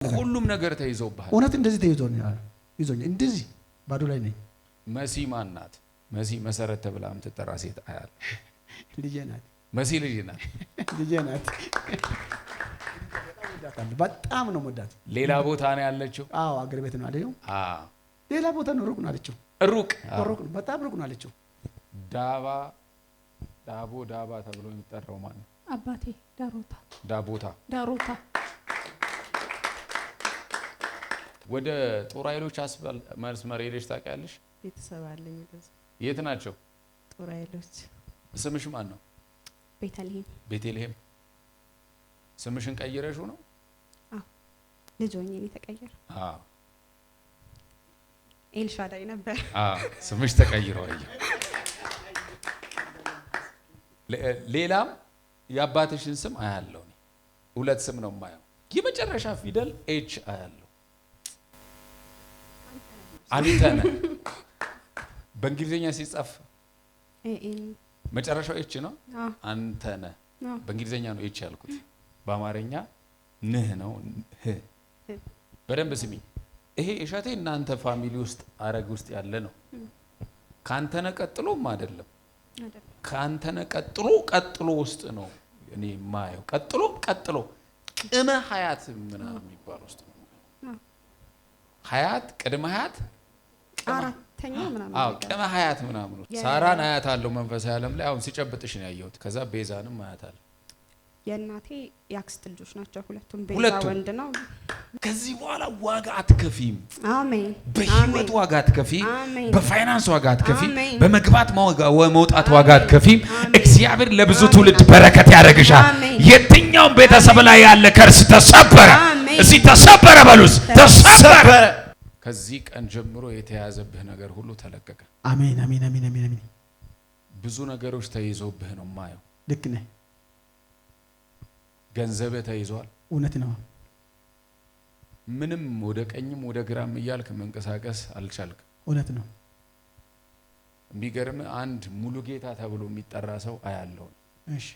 ሁሉም ነገር ተይዞብሃል። እውነት እንደዚህ ተይዞኛል ይዞኝ እንደዚህ ባዶ ላይ ነኝ። መሲ ማን ናት? መሲ መሰረት ተብላ የምትጠራ ሴት አያል ልጄ ናት። መሲ ልጄ ናት። ልጄ ናት። በጣም ነው የምወዳት። ሌላ ቦታ ነው ያለችው? አዎ አገር ቤት ነው አይደል? አዎ ሌላ ቦታ ነው። ሩቅ ነው አለችው። ሩቅ ነው በጣም ሩቅ ነው አለችው። ዳባ ተብሎ የሚጠራው ማን ነው? አባቴ ዳቦታ ወደ ጦር ኃይሎች አስበል መስመር ሄደሽ ታውቂያለሽ? ቤተሰብ አለኝ። የት ናቸው? ጦር ኃይሎች። ስምሽ ማን ነው? ቤተልሔም። ስምሽን ቀይረሽው ነው? አዎ ልጅ ሆኜ ነው ተቀየረ። አዎ ኤልሻዳይ ነበር። አዎ ስምሽ ተቀይሮ አየሁ። ሌላም የአባትሽን ስም አያለው። ሁለት ስም ነው የማየው። የመጨረሻ ፊደል ኤች አያለው። አንተነህ በእንግሊዝኛ ሲጻፍ መጨረሻው ኤች ነው። አንተነህ በእንግሊዝኛ ነው ኤች ያልኩት፣ በአማርኛ ንህ ነው። በደንብ ስሚ። ይሄ እሸቴ እናንተ ፋሚሊ ውስጥ አረግ ውስጥ ያለ ነው። ካንተነህ ቀጥሎም አይደለም፣ ካንተነህ ቀጥሎ ውስጥ ነው እኔ ማየው። ቀጥሎ ቅመ ሀያት ምናምን የሚባል ውስጥ ነው። ሀያት ቅድመ ሀያት አራተኛ ምናምን። አዎ ቅመ ሀያት ምናምን። ሳራን አያት አለው መንፈሳዊ ዓለም ላይ አሁን ሲጨብጥሽ ነው ያየሁት። ከዛ ቤዛንም አያት አለ። የእናቴ ያክስት ልጆች ናቸው ሁለቱም። ቤዛ ወንድ ነው። ከዚህ በኋላ ዋጋ አትከፊም። አሜን። በህይወት ዋጋ አትከፊም። በፋይናንስ ዋጋ አትከፊም። በመግባት መውጣት ዋጋ አትከፊም። እግዚአብሔር ለብዙ ትውልድ በረከት ያደርግሻል። የትኛውም ቤተሰብ ላይ ያለ ከርስ ተሰበረ። እዚህ ተሰበረ በሉስ፣ ተሰበረ። ከዚህ ቀን ጀምሮ የተያዘብህ ነገር ሁሉ ተለቀቀ። አሜን አሜን አሜን አሜን። ብዙ ነገሮች ተይዞብህ ነው ማየው። ልክ ነህ። ገንዘብህ ተይዟል። እውነት ነው። ምንም ወደ ቀኝም ወደ ግራም እያልክ መንቀሳቀስ አልቻልክ። እውነት ነው። የሚገርም አንድ ሙሉ ጌታ ተብሎ የሚጠራ ሰው አያለው። እሺ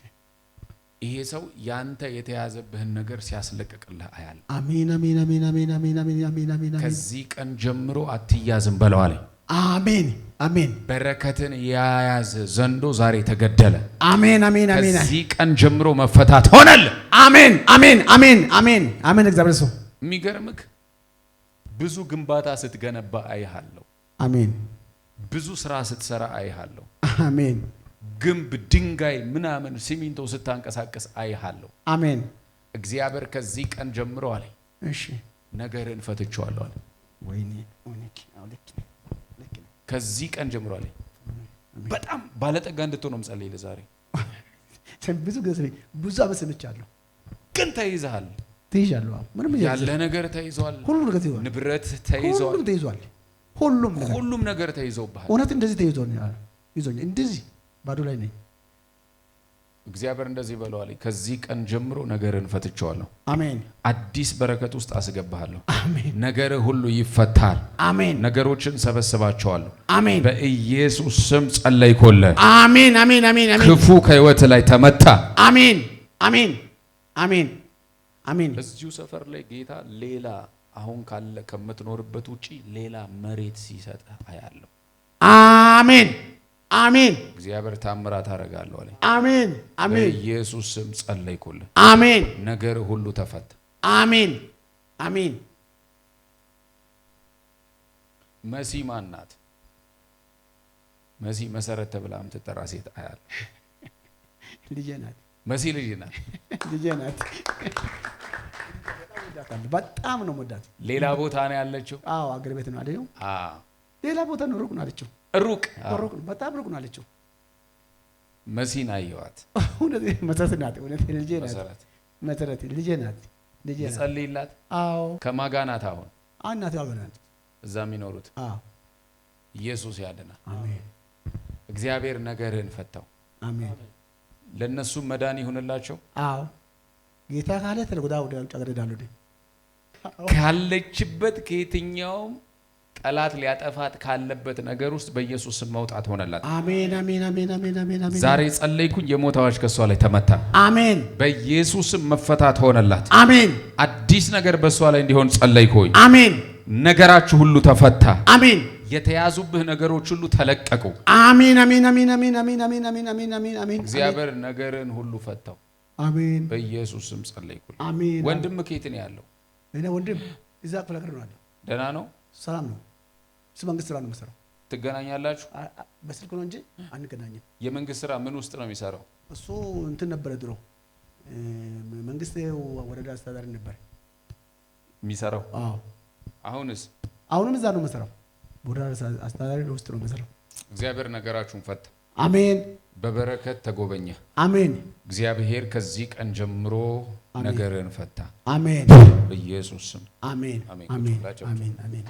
ይሄ ሰው ያንተ የተያዘብህን ነገር ሲያስለቅቅልህ አያል። አሜን አሜን አሜን አሜን አሜን አሜን አሜን አሜን። ከዚህ ቀን ጀምሮ አትያዝም በለዋል። አሜን አሜን። በረከትን የያዘ ዘንዶ ዛሬ ተገደለ። አሜን አሜን አሜን። ከዚህ ቀን ጀምሮ መፈታት ሆነል። አሜን አሜን አሜን አሜን አሜን። እግዚአብሔር ሰው የሚገርምክ ብዙ ግንባታ ስትገነባ አይሃለሁ። አሜን። ብዙ ስራ ስትሰራ አይሃለሁ። አሜን። ግንብ ድንጋይ ምናምን ሲሚንቶ ስታንቀሳቀስ አይሃለሁ። አሜን። እግዚአብሔር ከዚህ ቀን ጀምሮ አለ እሺ ነገርን ፈትቼዋለሁ አለ። ወይኔ ኦኔክ አውልክ ከዚህ ቀን ጀምሮ አለ በጣም ባለጠጋ እንድትሆን ነው የምጸልይልህ ዛሬ። ብዙ ጊዜ ብዙ አመሰግናለሁ። ግን ተይዘሃል። ተይዣለሁ። ምንም ያለ ነገር ተይዟል። ሁሉ ነገር ተይዟል። ንብረት ተይዟል። ሁሉም ተይዟል። ሁሉም ነገር ተይዞብሃል። እውነት እንደዚህ ተይዞኛል ይዞኝ እንደዚህ ባዶ ላይ ነኝ። እግዚአብሔር እንደዚህ በለዋል፣ ከዚህ ቀን ጀምሮ ነገርን ፈትቼዋለሁ። አሜን። አዲስ በረከት ውስጥ አስገባሃለሁ። አሜን። ነገር ሁሉ ይፈታል። አሜን። ነገሮችን ሰበስባቸዋለሁ። አሜን። በኢየሱስ ስም ጸለይኩልህ። አሜን አሜን አሜን አሜን። ክፉ ከህይወት ላይ ተመታ። አሜን አሜን አሜን አሜን። እዚሁ ሰፈር ላይ ጌታ ሌላ አሁን ካለ ከምትኖርበት ውጪ ሌላ መሬት ሲሰጥ አያለሁ። አሜን አሜን። እግዚአብሔር ታምራት አደርጋለሁ አለኝ። አሜን አሜን። በኢየሱስ ስም ጸለይኩልህ። አሜን። ነገር ሁሉ ተፈታ። አሜን አሜን። መሲ ማን ናት? መሲ መሰረት ተብላ የምትጠራ ሴት አያል። ልጄ ናት። መሲ ልጄ ናት። ልጄ ናት። በጣም ነው የምወዳት። ሌላ ቦታ ነው ያለችው? አዎ አገር ቤት ነው አይደል? አዎ ሌላ ቦታ ነው። ሩቅ ነው አለችው። ሩቅ በጣም ሩቅ ነው አለችው። መሲን አየዋት። እውነት መሰረት ናት። እውነት ልጄ ናት። መሰረት ልጄ ናት። ልጄ ናት። ጸልይላት። አዎ ከማጋ ናት? አሁን እናት ያገናት እዛ የሚኖሩት። አዎ ኢየሱስ ያድናል። አሜን። እግዚአብሔር ነገርህን ፈታው። አሜን። ለነሱ መዳን ይሁንላቸው። አዎ ጌታ ካለ ተለጎዳ ወደ ጫገደዳሉ ካለችበት ከየትኛውም ጠላት ሊያጠፋት ካለበት ነገር ውስጥ በኢየሱስ ስም መውጣት ሆነላት። አሜን አሜን አሜን አሜን አሜን አሜን። ዛሬ ጸለይኩኝ፣ የሞት አዋጅ ከሷ ላይ ተመታ። አሜን። በኢየሱስ ስም መፈታት ሆነላት። አሜን። አዲስ አዲስ ነገር በሷ ላይ እንዲሆን ጸለይኩኝ። አሜን። ነገራችሁ ሁሉ ተፈታ። አሜን። የተያዙብህ ነገሮች ሁሉ ተለቀቁ። አሜን አሜን አሜን አሜን አሜን አሜን አሜን አሜን አሜን አሜን። እግዚአብሔር ነገርን ሁሉ ፈታው። አሜን። በኢየሱስ ስም ጸለይኩኝ። አሜን። ወንድም ከየት ነው ያለው? እኔ ወንድም እዛ ክፍለ ሀገር ነው ያለው። ደህና ነው? ሰላም ነው። እሱ መንግስት ስራ ነው የሚሰራው። ትገናኛላችሁ? በስልክ ነው እንጂ አንገናኝም። የመንግስት ስራ ምን ውስጥ ነው የሚሰራው? እሱ እንትን ነበረ ድሮ መንግስት ወረዳ አስተዳዳሪ ነበር የሚሰራው። አዎ። አሁንም እዛ ነው የሚሰራው። ወረዳ አስተዳዳሪ ውስጥ ነው የሚሰራው። እግዚአብሔር ነገራችሁን ፈታ። አሜን። በበረከት ተጎበኘ። አሜን። እግዚአብሔር ከዚህ ቀን ጀምሮ ነገርን ፈታ። አሜን። በኢየሱስ ስም አሜን አሜን አሜን አሜን አሜን።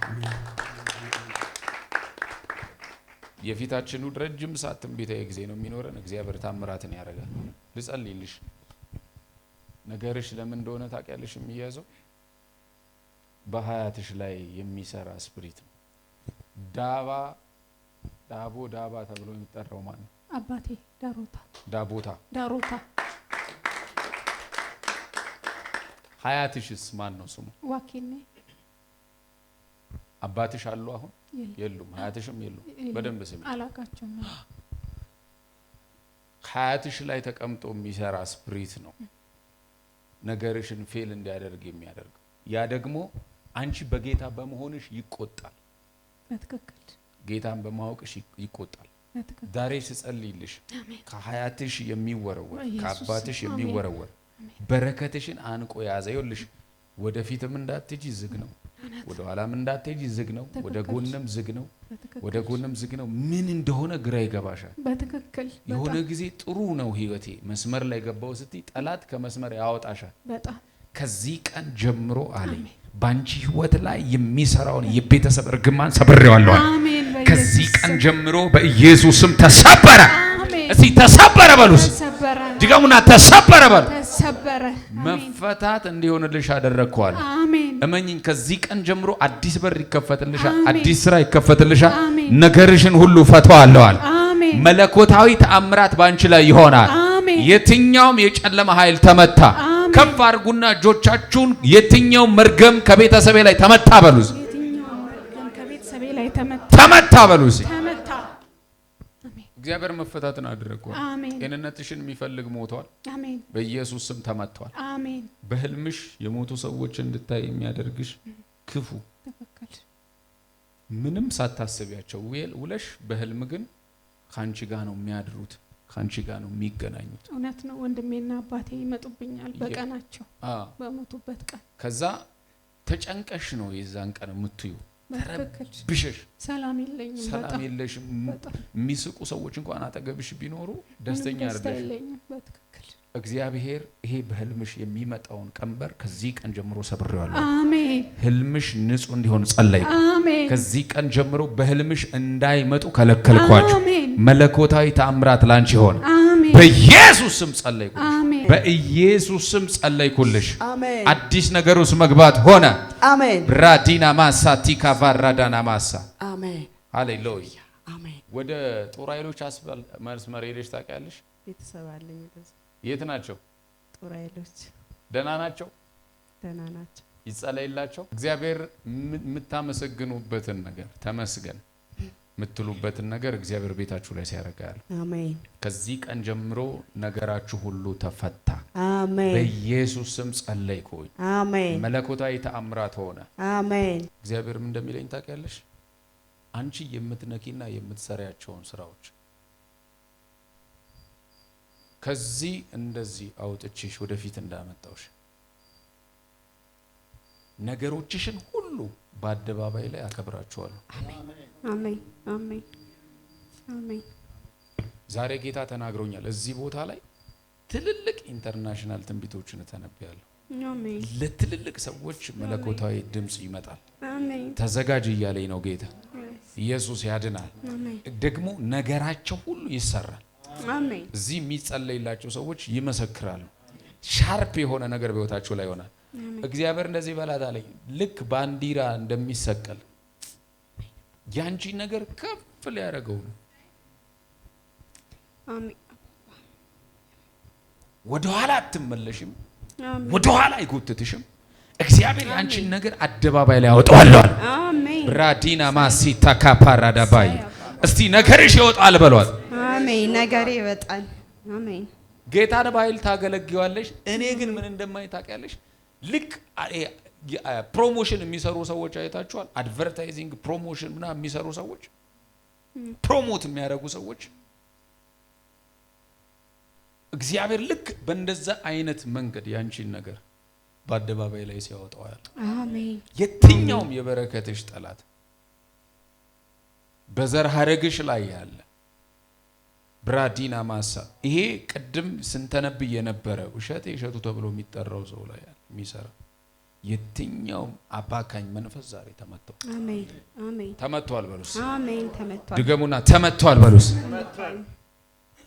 የፊታችን እሑድ ረጅም ሰዓት ትንቢታዊ ጊዜ ነው የሚኖረን። እግዚአብሔር ታምራትን ያደርጋል። ልጸልይልሽ። ነገርሽ ለምን እንደሆነ ታውቂያለሽ? የሚያዘው በሀያትሽ ላይ የሚሰራ ስፒሪት ነው። ዳባ ተብሎ የሚጠራው ማን ነው? አባቴ ዳቦታ። ሀያትሽስ ማን ነው ስሙ? ዋኪኔ። አባትሽ አሉ? አሁን የሉም። ሀያትሽም የሉም። በደንብ ስሚ። አላቃቸውም። ሀያትሽ ላይ ተቀምጦ የሚሰራ ስፒሪት ነው ነገርሽን ፌል እንዲያደርግ የሚያደርግ። ያ ደግሞ አንቺ በጌታ በመሆንሽ ይቆጣል። በትክክል ጌታን በማወቅሽ ይቆጣል። ዛሬ ስጸልይልሽ ከሀያትሽ የሚወረወር ከአባትሽ የሚወረወር በረከትሽን አንቆ ያዘ። ይኸውልሽ ወደፊትም እንዳትሄጂ ዝግ ነው፣ ወደ ኋላም እንዳትሄጂ ዝግ ነው፣ ወደ ጎንም ዝግ ነው፣ ወደ ጎንም ዝግ ነው። ምን እንደሆነ ግራ ይገባሻል። በትክክል የሆነ ጊዜ ጥሩ ነው ህይወቴ መስመር ላይ ገባው ስትይ ጠላት ከመስመር ያወጣሻል። በጣም ከዚህ ቀን ጀምሮ አለኝ ባንቺ ህይወት ላይ የሚሰራውን የቤተሰብ እርግማን ሰብሬዋለሁ። አሜን። ከዚህ ቀን ጀምሮ በኢየሱስ ስም ተሰበረ። እስቲ ተሰበረ በሉስ። ድገሙና ተሰበረ በሉ። ተሰበረ። መፈታት እንዲሆንልሽ አደረግኳለሁ። አሜን። እመኚኝ። ከዚህ ቀን ጀምሮ አዲስ በር ይከፈትልሻል። አዲስ ስራ ይከፈትልሻል። ነገርሽን ሁሉ ፈታዋለዋል። መለኮታዊ ተአምራት ባንቺ ላይ ይሆናል። የትኛውም የጨለማ ኃይል ተመታ። ከፍ አድርጉና እጆቻችሁን። የትኛው መርገም ከቤተሰቤ ላይ ተመታ በሉስ። ተመታ በሉስ። እግዚአብሔር መፈታትን አደረገው። ጤንነትሽን የሚፈልግ ሞቷል። በኢየሱስ ስም ተመቷል። በህልምሽ የሞቱ ሰዎች እንድታይ የሚያደርግሽ ክፉ ምንም ሳታስቢያቸው ውለሽ በህልም ግን ካንቺ ጋር ነው የሚያድሩት፣ ካንቺ ጋር ነው የሚገናኙት። እውነት ነው። ወንድሜና አባቴ ይመጡብኛል በቀናቸው በሞቱበት ቀን። ከዛ ተጨንቀሽ ነው የዛን ቀን የምትዩ። ብሽሽ ሰላም የለሽም። የሚስቁ ሰዎች እንኳን አጠገብሽ ቢኖሩ ደስተኛ አይደለሽም። እግዚአብሔር ይሄ በህልምሽ የሚመጣውን ቀንበር ከዚህ ቀን ጀምሮ ሰብሬዋለሁ። አሜን። ህልምሽ ንጹህ እንዲሆን ጸለይኩ። ከዚህ ቀን ጀምሮ በህልምሽ እንዳይመጡ ከለከልኳቸው። መለኮታዊ ተአምራት ላንቺ ሆነ። በኢየሱስ ስም ጸለይኩ። በኢየሱስ ስም ጸለይኩልሽ። አዲስ ነገር ውስጥ መግባት ሆነ። አሜን። ራዲና ማሳ ቲካቫ ራዳና ማሳ። አሜን። ሃሌሉያ። አሜን። ወደ ጦር ኃይሎች መስመር ሄደሽ ታውቂያለሽ? ቤተሰብ አለኝ። የት ናቸው? ጦር ኃይሎች። ደህና ናቸው? ደህና ናቸው። ይጸለይላቸው። እግዚአብሔር የምታመሰግኑበትን ነገር ተመስገን የምትሉበትን ነገር እግዚአብሔር ቤታችሁ ላይ ሲያደርጋል። አሜን። ከዚህ ቀን ጀምሮ ነገራችሁ ሁሉ ተፈታ። አሜን። በኢየሱስ ስም ጸለይኩኝ። አሜን። መለኮታዊ ተአምራት ሆነ። አሜን። እግዚአብሔርም እንደሚለኝ ታውቂያለሽ? አንቺ የምትነኪና የምትሰሪያቸውን ስራዎች ከዚህ እንደዚህ አውጥቼሽ ወደፊት እንዳመጣውሽ ነገሮችሽን ሁሉ በአደባባይ ላይ አከብራቸዋለሁ። አሜን። አሜን። አሜን። ዛሬ ጌታ ተናግሮኛል። እዚህ ቦታ ላይ ትልልቅ ኢንተርናሽናል ትንቢቶችን ተነብያለሁ። አሜን። ለትልልቅ ሰዎች መለኮታዊ ድምጽ ይመጣል። አሜን። ተዘጋጅ እያለኝ ነው ጌታ። ኢየሱስ ያድናል። ደግሞ ነገራቸው ሁሉ ይሰራል። አሜን። እዚህ የሚጸለይላቸው ሰዎች ይመሰክራሉ። ሻርፕ የሆነ ነገር በህይወታቸው ላይ ይሆናል። እግዚአብሔር እንደዚህ በላት አለኝ። ልክ ባንዲራ እንደሚሰቀል ያንቺ ነገር ከፍ ሊያደርገው ነው። አሜን። ወደ ኋላ አትመለሽም። ወደ ኋላ አይጎትትሽም። እግዚአብሔር ያንቺን ነገር አደባባይ ላይ ያወጣዋል። አሜን። ብራዲና ማሲታ ካፓራዳባይ እስቲ ነገርሽ ይወጣል በሏት። አሜን። ነገሬ ይወጣል። አሜን። ጌታን በኃይል ታገለግያለሽ። እኔ ግን ምን እንደማይ ታውቂያለሽ? ልክ ፕሮሞሽን የሚሰሩ ሰዎች አይታችኋል። አድቨርታይዚንግ ፕሮሞሽን ምናምን የሚሰሩ ሰዎች፣ ፕሮሞት የሚያደርጉ ሰዎች እግዚአብሔር ልክ በእንደዛ አይነት መንገድ ያንቺን ነገር በአደባባይ ላይ ሲያወጣው ያለ። አሜን። የትኛውም የበረከትሽ ጠላት በዘር ሐረግሽ ላይ ያለ ብራዲና ማሳ ይሄ ቅድም ስንተነብይ የነበረ ውሸት እሸቱ ተብሎ የሚጠራው ሰው ላይ ያለ የሚሰራ የትኛውም አባካኝ መንፈስ ዛሬ ተመቷል። አሜን። አሜን። ተመቷል በሉስ። አሜን። ተመቷል። ድገሙና ተመቷል በሉስ።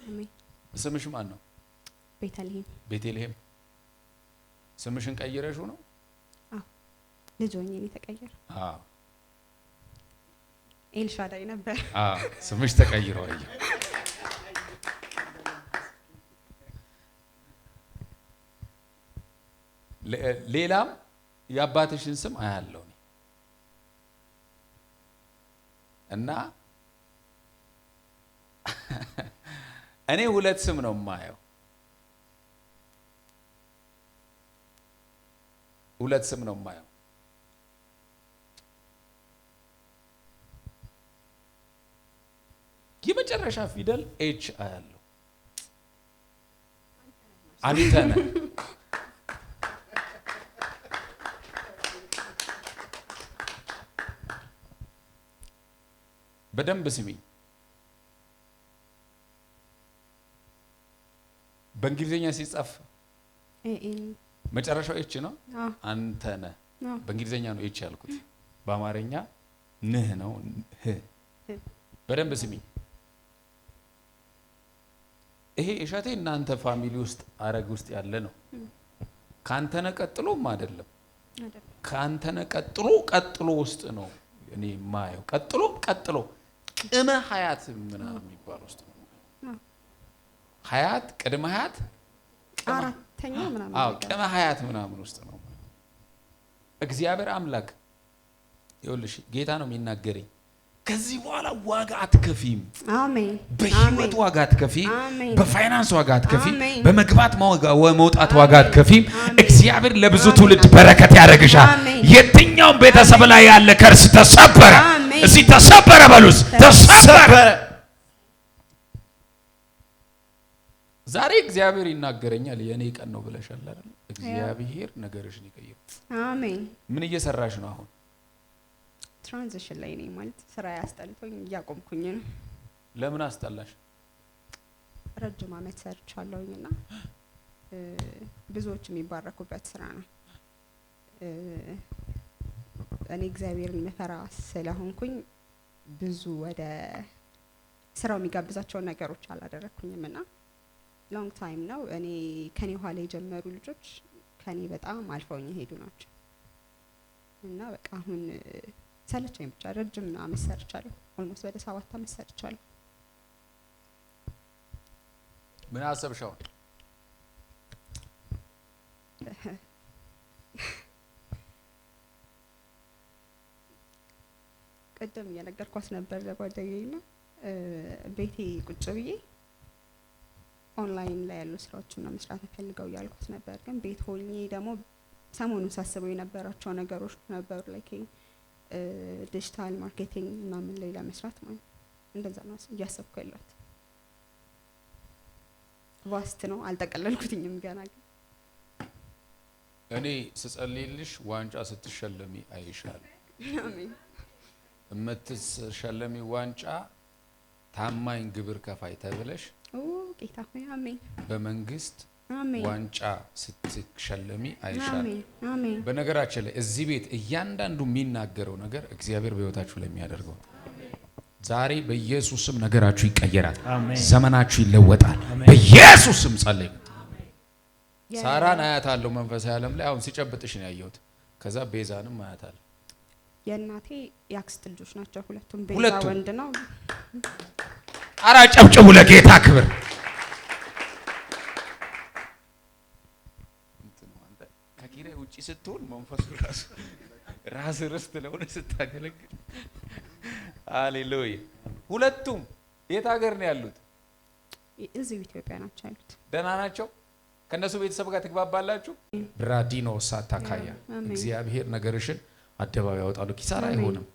አሜን። ስምሽ ማን ነው? ቤተልሔም። ቤተልሔም። ስምሽን ቀይረሽው ነው? አዎ። ልጅ ሆኜ ነው የተቀየረ። አዎ። ኤልሻዳይ ነበር። አዎ። ስምሽ ተቀይሮ አየሁ። ሌላም የአባትሽን ስም አያለው እና እኔ ሁለት ስም ነው የማየው። ሁለት ስም ነው የማየው። የመጨረሻ ፊደል ኤች አያለው። አንተነ በደንብ ስሚኝ። በእንግሊዝኛ ሲጻፍ መጨረሻው ኤች ነው። አንተነ በእንግሊዝኛ ነው ኤች ያልኩት። በአማርኛ ንህ ነው ህ። በደንብ ስሚኝ። ይሄ እሸቴ እናንተ ፋሚሊ ውስጥ አረግ ውስጥ ያለ ነው። ካንተነ ቀጥሎም አይደለም። ካንተነ ቀጥሎ ውስጥ ነው እኔ ማየው። ቀጥሎ ቅመ ሀያት ምናምን የሚባል ውስጥ ነው። ሀያት ቅድመ ሀያት አራተኛ ምናምን። አዎ ቅመ ሀያት ምናምን ውስጥ ነው። እግዚአብሔር አምላክ ይኸውልሽ ጌታ ነው የሚናገረኝ። ከዚህ በኋላ ዋጋ አትከፊም። አሜን። በህይወት ዋጋ አትከፊም። አሜን። በፋይናንስ ዋጋ አትከፊም። አሜን። በመግባት መውጣት ዋጋ አትከፊም። እግዚአብሔር ለብዙ ትውልድ በረከት ያደርግሻል። የትኛውም ቤተሰብ ላይ ያለ ከርስ ተሰበረ። እዚህ ተሰበረ በሉስ። ተሰበረ። ዛሬ እግዚአብሔር ይናገረኛል። የኔ ቀን ነው ብለሻል አይደል? እግዚአብሔር ነገርሽን ይቀይር። አሜን። ምን እየሰራሽ ነው አሁን? ትራንዚሽን ላይ ነኝ። ማለት ስራ ያስጠልቶኝ እያቆምኩኝ ነው። ለምን አስጠላሽ? ረጅም አመት ሰርቻለሁኝና ብዙዎች የሚባረኩበት ስራ ነው። እኔ እግዚአብሔርን መፈራ ስለሆንኩኝ ብዙ ወደ ስራው የሚጋብዛቸውን ነገሮች አላደረኩኝምና ሎንግ ታይም ነው። እኔ ከኔ ኋላ የጀመሩ ልጆች ከኔ በጣም አልፈውኝ ሄዱ ናቸው እና በቃ አሁን ሰለቸኝ። ብቻ ረጅም አመት ሰርቻለሁ። ኦልሞስት ወደ 7 አመት ሰርቻለሁ። ምን አሰብሻው? ቅድም እየነገርኳት ነበር ለጓደኛዬና ቤቴ ቁጭ ብዬ ኦንላይን ላይ ያሉ ስራዎችን ነው መስራት ፈልገው ያልኩት ነበር። ግን ቤት ሆኜ ደግሞ ሰሞኑን ሳስበው የነበራቸው ነገሮች ነበሩ ላይክ ዲጂታል ማርኬቲንግ ምናምን ላይ ለመስራት ማለት እንደዛ ነው እያሰብኩ ያለሁት። ቫስት ነው፣ አልጠቀለልኩትኝም ገና። ግን እኔ ስጸልይልሽ ዋንጫ ስትሸለሚ አይሻል። አሜን። የምትሸለሚ ዋንጫ ታማኝ ግብር ከፋይ ተብለሽ ጌታ ሆይ አሜን። በመንግስት አሜን። ዋንጫ ስትሸለሚ አይሻል። አሜን። አሜን። በነገራችን ላይ እዚህ ቤት እያንዳንዱ የሚናገረው ነገር እግዚአብሔር በህይወታችሁ ላይ የሚያደርገው ዛሬ በኢየሱስ ስም ነገራችሁ ይቀየራል። ዘመናችሁ ይለወጣል። በኢየሱስ ስም ጸልይ። ሳራን አያታለሁ መንፈሳዊ ዓለም ላይ አሁን ሲጨብጥሽ ነው ያየሁት። ከዛ ቤዛንም አያታለሁ። የእናቴ ያክስት ልጆች ናቸው ሁለቱም። ቤዛ ወንድ ነው። አራ ጨብጭቡ ለጌታ ክብር። ከኪራይ ውጪ ስትሆን መንፈሱ ራስ ርስት ለሆነ ስታገለግል ሃሌሉያ። ሁለቱም የት ሀገር ነው ያሉት? እዚሁ ኢትዮጵያ ናቸው ያሉት። ደህና ናቸው? ከነሱ ቤተሰብ ጋር ትግባባላችሁ? ብራዲኖ ሳታካያ እግዚአብሔር ነገርሽን አደባባይ ያወጣሉ። ኪሳራ አይሆንም።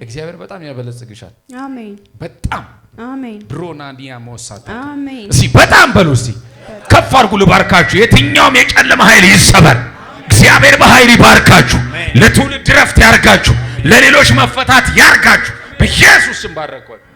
እግዚአብሔር በጣም ያበለጽግሻል። አሜን። በጣም አሜን። ብሮናዲያ ሞሳታ አሜን። እስቲ በጣም በሉ እስቲ ከፍ አድርጉ። ልባርካችሁ። የትኛውም የጨለማ ኃይል ይሰበር። እግዚአብሔር በኃይል ይባርካችሁ። ለትውልድ ረፍት ያርጋችሁ። ለሌሎች መፈታት ያርጋችሁ። በኢየሱስ ስም ባረኳችሁ።